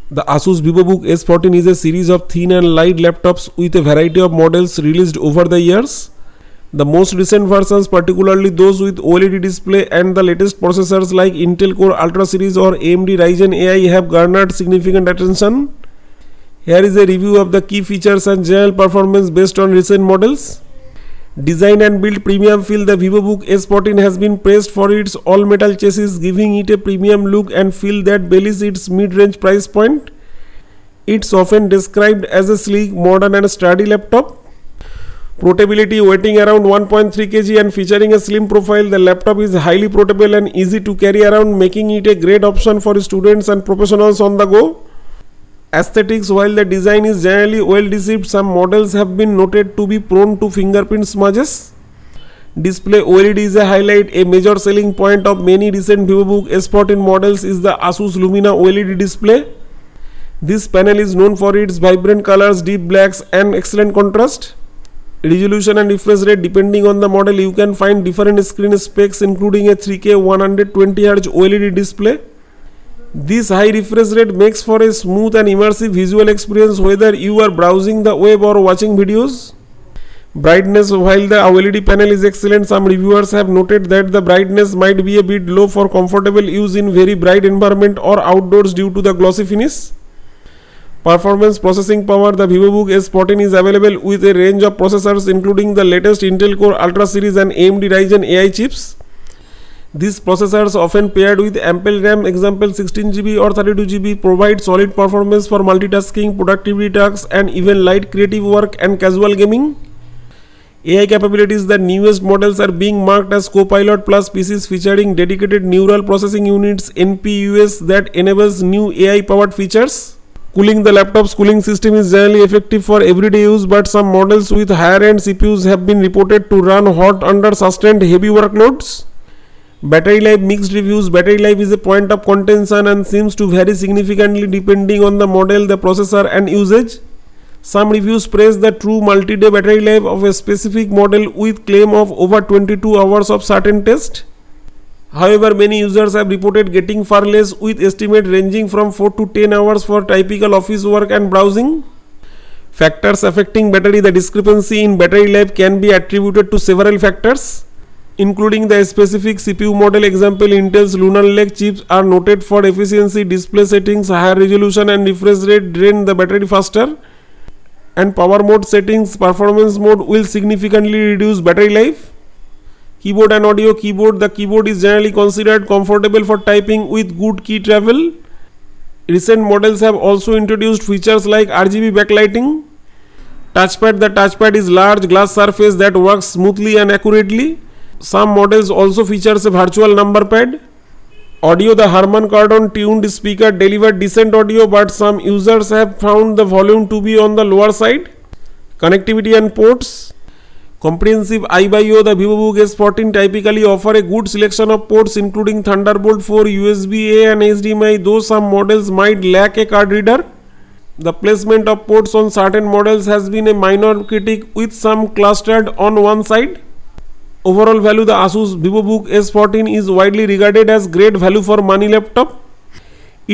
The ASUS Vivobook S14 is a series of thin and light laptops with a variety of models released over the years. The most recent versions, particularly those with OLED display and the latest processors like Intel Core Ultra series or AMD Ryzen AI, have garnered significant attention. Here is a review of the key features and general performance based on recent models. Design and build premium feel. The Vivobook S14 has been praised for its all-metal chassis, giving it a premium look and feel that belies its mid-range price point. It's often described as a sleek, modern and sturdy laptop. Portability: weighing around 1.3 kg and featuring a slim profile, the laptop is highly portable and easy to carry around, making it a great option for students and professionals on the go. Aesthetics: while the design is generally well received, some models have been noted to be prone to fingerprint smudges. Display: OLED is a highlight. A major selling point of many recent Vivobook S14 models is the ASUS Lumina OLED display. This panel is known for its vibrant colors, deep blacks and excellent contrast. Resolution and refresh rate: depending on the model, you can find different screen specs, including a 3K 120Hz OLED display. This high refresh rate makes for a smooth and immersive visual experience whether you are browsing the web or watching videos. Brightness: while the OLED panel is excellent, some reviewers have noted that the brightness might be a bit low for comfortable use in very bright environment or outdoors due to the glossy finish. Performance: processing power: the Vivobook S14 is available with a range of processors including the latest Intel Core Ultra series and AMD Ryzen AI chips. These processors, often paired with ample RAM, example 16GB or 32GB, provide solid performance for multitasking, productivity tasks and even light creative work and casual gaming. AI capabilities: the newest models are being marked as Copilot Plus PCs featuring dedicated neural processing units (NPUs) that enables new AI powered features. Cooling: the laptop's cooling system is generally effective for everyday use, but some models with higher end CPUs have been reported to run hot under sustained heavy workloads. Battery life: mixed reviews. Battery life is a point of contention and seems to vary significantly depending on the model, the processor and usage. Some reviews praise the true multi-day battery life of a specific model with claim of over 22 hours of certain test. However, many users have reported getting far less, with estimate ranging from 4 to 10 hours for typical office work and browsing. Factors affecting battery: the discrepancy in battery life can be attributed to several factors, including the specific CPU model. Example, Intel's Lunar Lake chips are noted for efficiency. Display settings: higher resolution and refresh rate drain the battery faster, and power mode settings, performance mode, will significantly reduce battery life. Keyboard and audio: keyboard: the keyboard is generally considered comfortable for typing with good key travel. Recent models have also introduced features like RGB backlighting. Touchpad: the touchpad is large glass surface that works smoothly and accurately. Some models also features a virtual number pad. Audio: the Harman Kardon tuned speaker delivered decent audio, but some users have found the volume to be on the lower side. Connectivity and ports: comprehensive iBio. The Vivobook S14 typically offer a good selection of ports, including Thunderbolt 4, USB-A and HDMI, though some models might lack a card reader. The placement of ports on certain models has been a minor critic, with some clustered on one side. Overall value: the ASUS Vivobook S14 is widely regarded as great value for money laptop.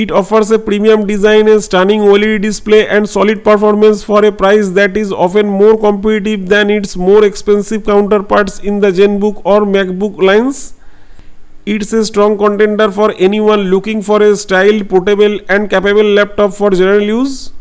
It offers a premium design, a stunning OLED display and solid performance for a price that is often more competitive than its more expensive counterparts in the ZenBook or MacBook lines. It's a strong contender for anyone looking for a styled, portable and capable laptop for general use.